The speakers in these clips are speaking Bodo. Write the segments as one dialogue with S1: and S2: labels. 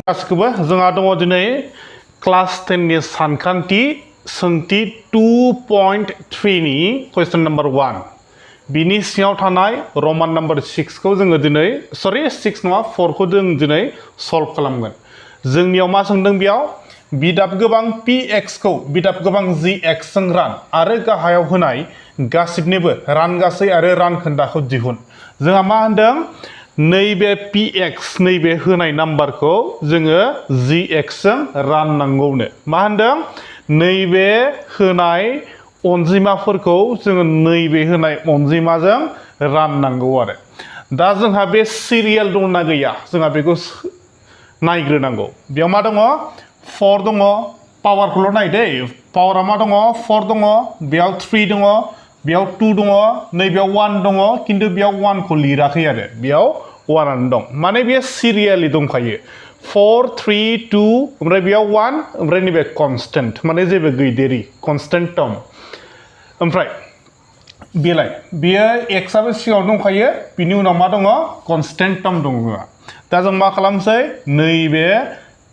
S1: गासिखौबो जोंहा दङ दिनै क्लास 10 नि सानखान्थि सोंथि 2.3 नि क्वेश्चन नम्बर 1 बिनि सिङाव थानाय रमान नम्बर 6 खौ जोङो दिनै 6 नङा 4 खौ जों दिनै सल्भ खालामगोन जोंनियाव मा सोंदों बेयाव बिदाब गोबां px खौ बिदाब गोबां gx जों रान आरो गाहायाव होनाय गासिबनिबो रानगासै आरो रानखोन्दाखौ दिहुन जोंहा मा होनदों नैबे px नैबे होनाय नाम्बारखौ जोङो gx जों राननांगौनो मा होनदों नैबे होनाय अनजिमाफोरखौ जोङो नैबे होनाय अनजिमाजों राननांगौ आरो दा जोंहा बे सिरियाल दंना गैया जोंहा बेखौ नायग्रोनांगौ बेयाव मा दङ 4 दङ पावारखौल' नाय दै पावारा मा दङ 4 दङ बेयाव 3 दङ बेयाव 2 दङ नैबेयाव 1 दङ खिन्थु बेयाव 1 खौ लिराखै आरो बेयाव 1 आनो दं माने बे सिरियालि दंखायो 4 3 2 ओमफ्राय बेयाव 1 ओमफ्राय नैबे कनस्टेन्ट माने जेबो गैदेरि कनस्टेन्ट टर्म ओमफ्राय बेलाय बेयो x आबो सिगाङाव दंखायो बिनि उनाव मा दङ कनस्टेन्ट टर्म दङ दा जों मा खालामसै नैबे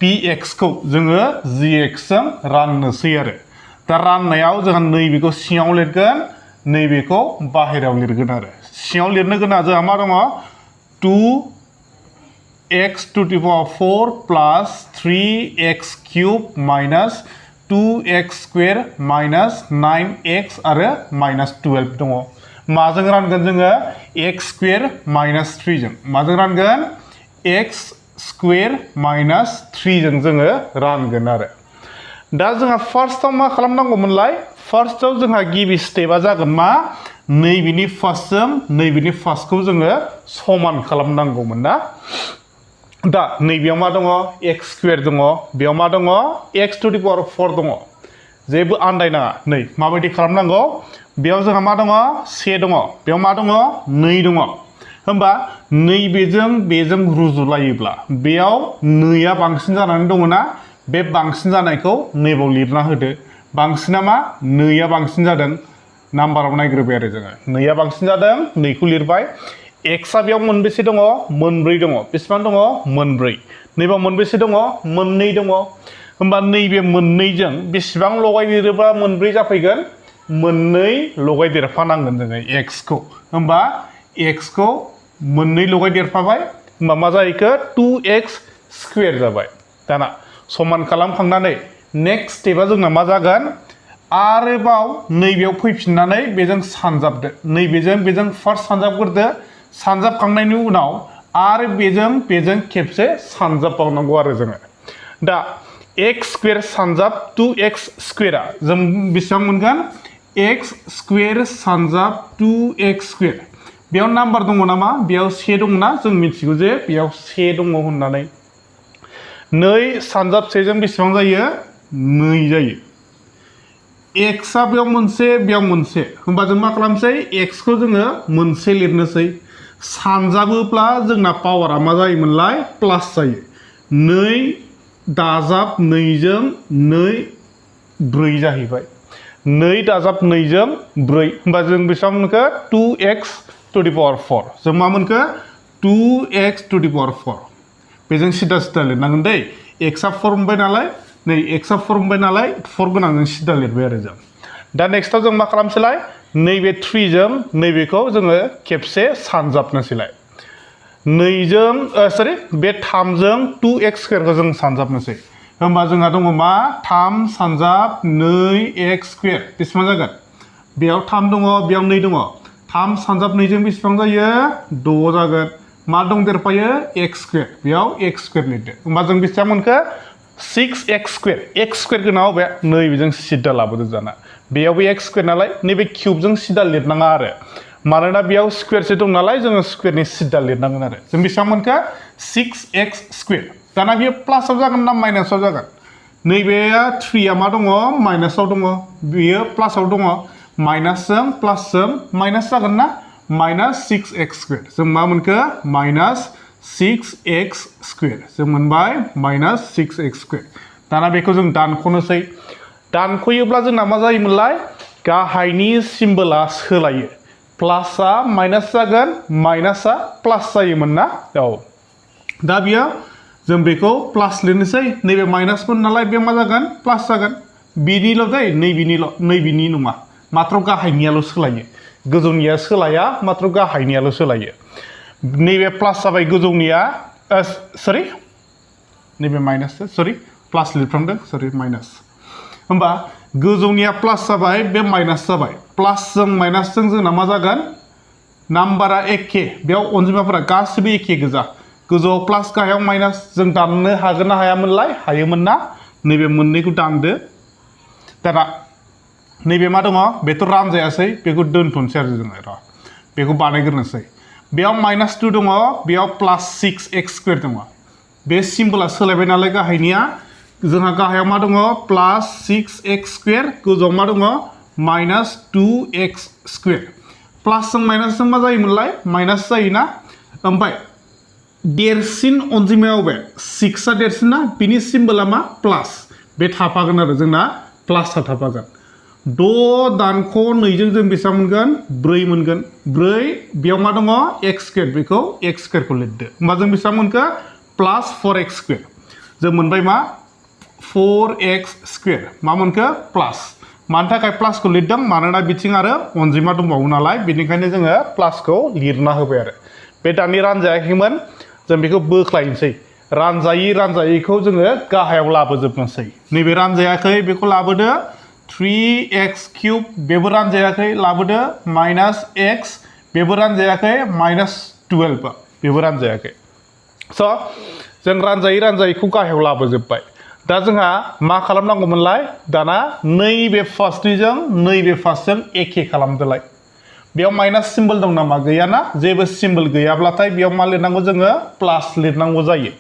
S1: px खौ जोङो gx जों राननोसै आरो दा राननायाव जोंहा नैबेखौ सिङाव लिरगोन नैबेखौ बाहेरायाव लिरगोन आरो सिङाव लिरनो गोनां जोंहा मा दङ 2x to the power 4 plus 3x cube minus 2x square minus 9x आरो minus 12 दङ माजों रानगोन जोङो x square minus 3 जों माजों रानगोन x square minus 3 जों जोङो रानगोन आरो दा जोंहा फार्स्टआव मा खालामनांगौमोनलाय फार्स्टआव जोंहा गिबि स्टेपआ जागोन मा नैबेनि फार्स्टजों नैबेनि फार्स्टखौ जोङो समान खालामनांगौमोन ना दा नैबेयाव मा दङ x स्क्वायर दङ बेयाव मा दङ x to the power 4 दङ जेबो आन्दायनाङा नै माबायदि खालामनांगौ बेयाव जोंहा मा दङ 1 दङ बेयाव मा दङ 2 दङ होमबा नैबेजों बेजों रुजुलायोब्ला बेयाव नैया बांसिन जानानै दङ ना बे बांसिन जानायखौ नैबाव लिरना होदो बांसिना मा नैया बांसिन जादों नाम्बाराव नायग्रोबाय आरो जोङो नैया बांसिन जादों नैखौ लिरबाय x आ बेयाव मोनबेसे दङ मोनब्रै दङ बेसेबां दङ मोनब्रै नैबाव मोनबेसे दङ मोननै दङ होमबा नैबे मोननैजों बेसेबां लगायदेरोबा मोनब्रै जाफैगोन मोननै लगायदेरफानांगोन जोङो x खौ होमबा x खौ मोननै लगायदेरफाबाय होमबा मा जाहैखो 2x स्क्वायर जाबाय दाना समान खालामखांनानै नेक्स्ट स्टेपआ जोंना मा जागोन आरोबाव नैबेयाव फैफिननानै बेजों सानजाबदो नैबेजों बेजों फार्स्ट सानजाबग्रोदो सानजाबखांनायनि उनाव आरो बेजों खेबसे सानजाबबावनांगौ आरो जोङो दा x स्क्वायर सानजाब 2x स्क्वायरा जों बेसेबां मोनगोन x स्क्वायर सानजाब 2x स्क्वायर बेयाव नाम्बार दङ नामा बेयाव 1 दंना जों मिथिगौ जे बेयाव 1 दङ होननानै 2 सानजाब 1 जों बेसेबां जायो 2 जायो x आ बेयाव मोनसे होमबा जों मा खालामसै x खौ जोङो मोनसे लिरनोसै सानजाबोब्ला जोंना पावारा मा जायोमोनलाय प्लास जायो 2 दाजाब 2 जों 2 4 जाहैबाय 2 दाजाब 2 जों 4 होमबा जों बेसेबां मोनखो 2x to the power 4 जों मा मोनखो 2x to the power 4 बेजों सिदा लिरनांगोन दै x आ 4 मोनबाय नालाय नै x आ 4 मोनबाय नालाय 4 गोनांजों सिदा लिरबाय आरो जों दा नेक्स्टआव जों मा खालामसैलाय नैबे 3 जों नैबेखौ जोङो खेबसे सानजाबनोसैलाय 2 जों बे 3 जों 2x स्क्वायरखौ जों सानजाबनोसै होमबा जोंहा दङ मा 3 सानजाब 2x स्क्वायर बेसेबां जागोन बेयाव 3 दङ बेयाव 2 दङ 3 सानजाब 2 जों बेसेबां जायो 6 जागोन मा दं देरफायो x स्क्वायर बेयाव x स्क्वायर लिरदो होमबा जों बेसेबां मोनखो 6x स्क्वायर x स्क्वायर गोनां बे नैबेजों सिदा लाबोदो जाना बेयावबो x स्क्वायर नालाय नैबे किउबजों सिदा लिरनाङा आरो मानोना बेयाव स्क्वायरसो दं नालाय जोङो स्क्वायरनि सिदा लिरनांगोन आरो जों बेसेबां मोनखो 6x स्क्वायर दाना बेयो प्लासआव जागोन ना माइनासआव जागोन नैबेया 3 आ मा दङ माइनासआव दङ बेयो प्लासआव दङ माइनासजों प्लासजों माइनास जागोन ना माइनास 6x स्क्वायर जों मा मोनखो माइनास 6x स्क्वायर जों मोनबाय माइनास 6x स्क्वायर दाना बेखौ जों दानख'नोसै दानख'योब्ला जोंना मा जायोमोनलाय गाहायनि सिम्बोला सोलायो प्लासआ माइनास जागोन माइनासआ प्लास जायोमोन ना औ दा बियो जों बेखौ प्लास लिरनोसै नैबे माइनासमोन नालाय बे मा जागोन प्लास जागोन बिनिल' दै नैबिनि नङा मात्र गाहायनियाल' सोलायो गोजौनिया सोलाया मात्र गाहायनियाल' सोलायो नैबे प्लास जाबाय गोजौनिया सरि नैबे माइनास सरि प्लास लिरफ्रामदों सरि माइनास होमबा गोजौनिया प्लास जाबाय बे माइनास जाबाय प्लासजों माइनासजों जोंना मा जागोन नाम्बारा एखे बेयाव अनजिमाफोरा गासिबो एखे गोजा गोजौआव प्लास गाहायाव माइनास जों दाननो हागोन ना हायामोनलाय हायोमोन ना नैबे मोननैखौ दानदो दाना नैबे मा दङ बेथ' रानजायासै बेखौ दोनथ'नोसै आरो जोङो र' बेखौ बानायग्रोनोसै बेयाव -2 दङ बेयाव +6x² दङ बे सिम्बोला सोलायबाय नालाय गाहायनिया जोंहा गाहायाव मा दङ +6x² गोजौआव मा दङ -2x²। प्लासजों माइनासजों मा जायोमोनलाय माइनास जायोना ओमफ्राय देरसिन अनजिमायाव बे 6आ देरसिन ना बिनि सिम्बोला मा प्लास बे थाफागोन आरो जोंना प्लासआ थाफागोन 6 दानख' 2 जों बेसेबां मोनगोन 4 मोनगोन 4 बेयाव मा दङ x² बेखौ x² खौ लिरदो होमबा जों बेसेबां मोनखो +4x² जों मोनबाय मा 4x² मा मोनखो प्लास मानि थाखाय प्लासखौ लिरदों मानोना बिथिं आरो अनजिमा दंबावो नालाय बेनिखायनो जोङो प्लासखौ लिरना होबाय आरो बे दानि रानजायाखैमोन जों बेखौ बोख्लायनोसै रानजायैखौ जोङो गाहायाव लाबोजोबनोसै नैबे रानजायाखै बेखौ लाबोदो 3x³ बेबो रानजायाखै लाबोदो -x बेबो रानजायाखै -12 बेबो रानजायाखै स' जों रानजायैखौ गाहायाव लाबोजोब्बाय दा जोंहा मा खालामनांगौमोनलाय दाना नैबे फार्स्टनिजों नैबे फार्स्टजों एखे खालामदोलाय बेयाव माइनास सिम्बल दं नामा गैयाना जेबो सिम्बल गैयाब्लाथाय बेयाव मा लिरनांगौ जोङो प्लास लिरनांगौ जायो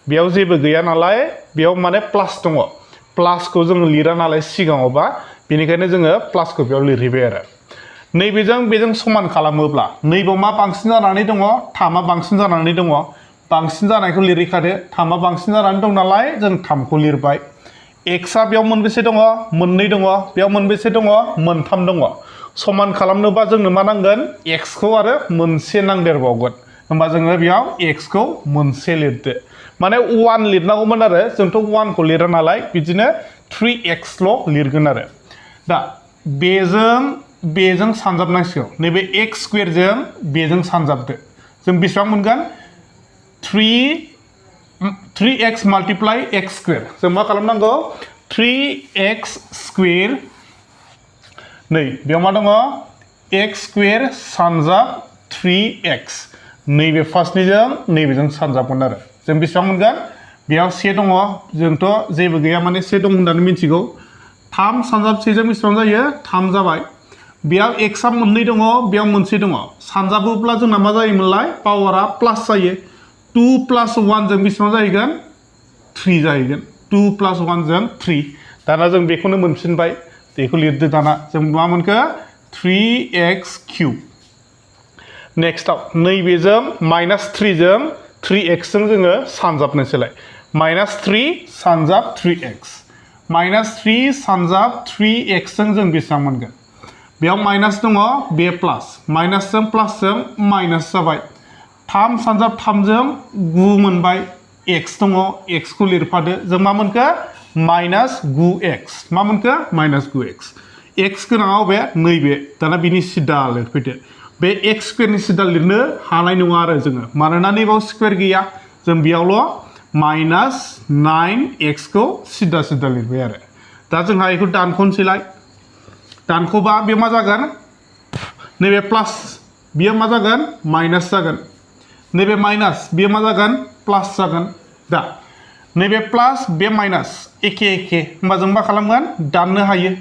S1: बेयाव जेबो गैया नालाय बेयाव माने प्लास दङ प्लासखौ जोङो लिरा नालाय सिगाङावबा बेनिखायनो जोङो प्लासखौ बेयाव लिरहैबाय आरो नैबेजों बेजों समान खालामोब्ला नैबेयाव मा बांसिन जानानै दङ 3आ बांसिन जानानै दङ बांसिन जानायखौ लिरहैखादो 3आ बांसिन जानानै दं नालाय जों 3खौ लिरबाय xआ बेयाव मोनबेसे दङ 2 दङ बेयाव मोनबेसे दङ 3 दङ समान खालामनोबा जोंनो मा नांगोन x खौ आरो मोनसे नांदेरबावगोन होमबा जोङो बेयाव x खौ मोनसे लिरदो माने 1 लिरनांगौमोन आरो जोंथ' 1 खौ लिरा नालाय बिदिनो 3x ल' लिरगोन आरो दा बेजों सानजाबनांसिगौ नैबे x² जों बेजों सानजाबदो जों बेसेबां मोनगोन 3x multiply x² जों मा खालामनांगौ 3x² नै बेयाव मा दङ x² सानजाब 3x नैबे फार्स्टनिजों नैबेजों सानजाबगोन आरो जों बेसेबां मोनगोन बेयाव 1 दङ जोंथ' जेबो गैया माने 1 दं होननानै मिथिगौ 3 सानजाब 1 जों बेसेबां जायो 3 जाबाय बेयाव xआ 2 दङ बेयाव 1 दङ सानजाबोब्ला जोंना मा जायोमोनलाय पावारा प्लास जायो 2 + 1 जों बेसेबां जाहैगोन 3 जाहैगोन 2 + 1 जों 3 दाना जों बेखौनो मोनफिनबाय बेखौ लिरदो दाना जों मा मोनखो 3x³ नेक्स्टआव नैबेजों -3 जों 3x जों जोङो सानजाबनोसैलाय -3 सानजाब 3x -3 सानजाब 3x जों जों बेसेबां मोनगोन बेयाव माइनास दङ बे प्लास माइनासजों प्लासजों माइनास जाबाय 3 सानजाब 3 जों 9 मोनबाय x दङ x खौ लिरफादो जों मा मोनखो -9x मा मोनखो -9x x गोनाङाव बे नैबे दाना बिनि सिदा लिरफैदो बे x² नि सिदा लिरनो हानाय नङा आरो जोङो मानोना नैबाव स्क्वेर गैया जों बेयावल' -9x खौ सिदा लिरबाय आरो दा जोंहा बेखौ दानख'नोसैलाय दानख'बा बे मा जागोन नैबे प्लास बेयो मा जागोन माइनास जागोन नैबे माइनास बेयो मा जागोन प्लास जागोन दा नैबे प्लास बे माइनास एखे होमबा जों मा खालामगोन दाननो हायो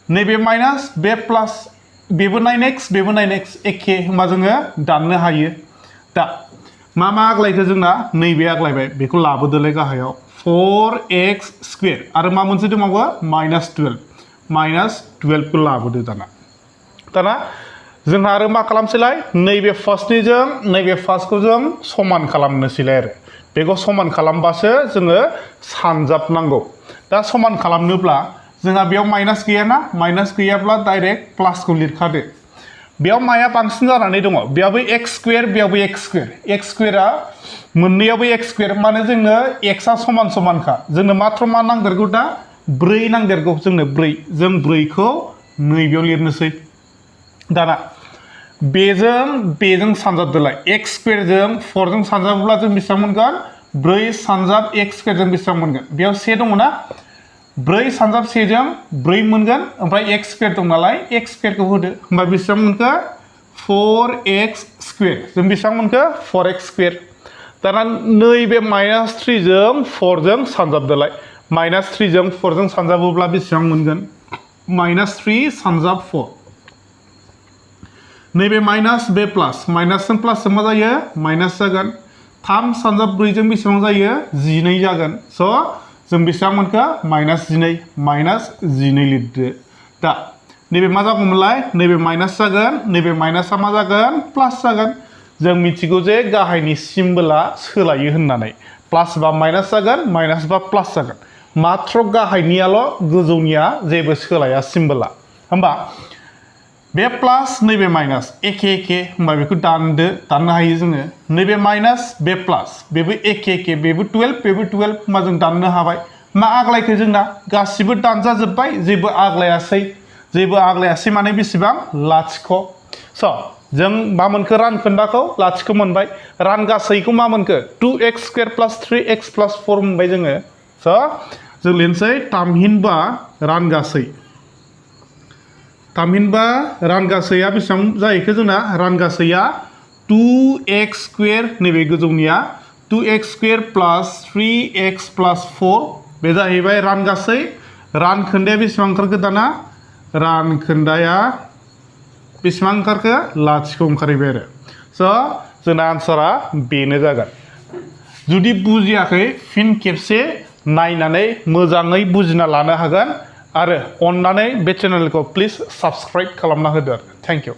S1: नैबे माइनास बे प्लास बेबो 9x बेबो 9x एखे होमबा जोङो दाननो हायो दा मा आग्लायखो जोंना नैबे आग्लायबाय बेखौ लाबोदोलाय गाहायाव 4x² आरो मा मोनसे दंबावो -12 खौ लाबोदो दाना जोंहा आरो मा खालामसैलाय नैबे फार्स्टनिजों नैबे फार्स्टखौ जों समान खालामनोसैलाय आरो बेखौ समान खालामबासो जोङो सानजाबनांगौ दा समान खालामनोब्ला जोंहा बेयाव माइनास गैयाना माइनास गैयाब्ला डाइरेक्ट प्लासखौ लिरखादो बेयाव माया बांसिन जानानै दङ बेयावबो x स्क्वायर बेयावबो x स्क्वायरा मोननैयावबो x स्क्वायर माने जोंनो x आ समान समानखा जोंनो मात्र मा नांदेरगौ दा 4 नांदेरगौ जोंनो 4 जों 4 खौ नैबेयाव लिरनोसै दाना बेजों सानजाबदोलाय x स्क्वायर जों 4 जों सानजाबोब्ला जों बेसेबां मोनगोन 4 सानजाब x स्क्वायर जों बेसेबां मोनगोन बेयाव 1 दङ ना 4 सानजाब 1 जों 4 मोनगोन ओमफ्राय x स्क्वायर दं नालाय x स्क्वायर खौ होदो होमबा बेसेबां मोनखो 4x स्क्वायर जों बेसेबां मोनखो 4x स्क्वायर दाना नैबे -3 जों 4 जों सानजाबदोलाय -3 जों 4 जों सानजाबोब्ला बेसेबां मोनगोन -3 सानजाब 4 नैबे माइनास बे प्लास माइनासजों प्लासजों मा जायो माइनास जागोन 3 सानजाब 4 जों बेसेबां जायो 12 जागोन स' जों बेसेबां मोनखो -12 लिरदो दा नैबे मा जागौमोनलाय नैबे माइनास जागोन नैबे माइनासआ मा जागोन प्लास जागोन जों मिथिगौ जे गाहायनि सिम्बोला सोलायो होननानै प्लास बा माइनास जागोन माइनास बा प्लास जागोन मात्र गाहायनियाल' गोजौनिया जेबो सोलाया सिम्बोला होमबा बे प्लास नैबे माइनास एखे होमबा बेखौ दाननो हायो जोङो नैबे माइनास बे प्लास बेबो एखे बेबो 12 होमबा जों दाननो हाबाय मा आग्लायखो जोंना गासिबो दानजाजोब्बाय जेबो आग्लायासै माने बेसेबां लाथिख' स' जों मा मोनखो रानखोन्दाखौ लाथिख' मोनबाय रानगासैखौ मा मोनखो 2x स्क्वायर प्लास 3x प्लास 4 मोनबाय जोङो स' जों लिरनोसै थामहिनबा रानगासैया बेसेबां जाहैखो जोंना रानगासैया 2x स्क्वायर नैबे गोजौनिया 2x स्क्वायर प्लास 3x प्लास 4 बे जाहैबाय रानगासै रानखोन्दाया बेसेबां ओंखारखो दाना रानखोन्दाया बेसेबां ओंखारखो लाथिख' ओंखारहैबाय आरो स' जोंना आन्सारा बेनो जागोन जुदि बुजियाखै फिन खेबसे नायनानै मोजाङै बुजिना लानो हागोन आरो अन्नानै बे चेनेलखौ प्लिज साबस्क्राइब खालामना होदो थेंक इउ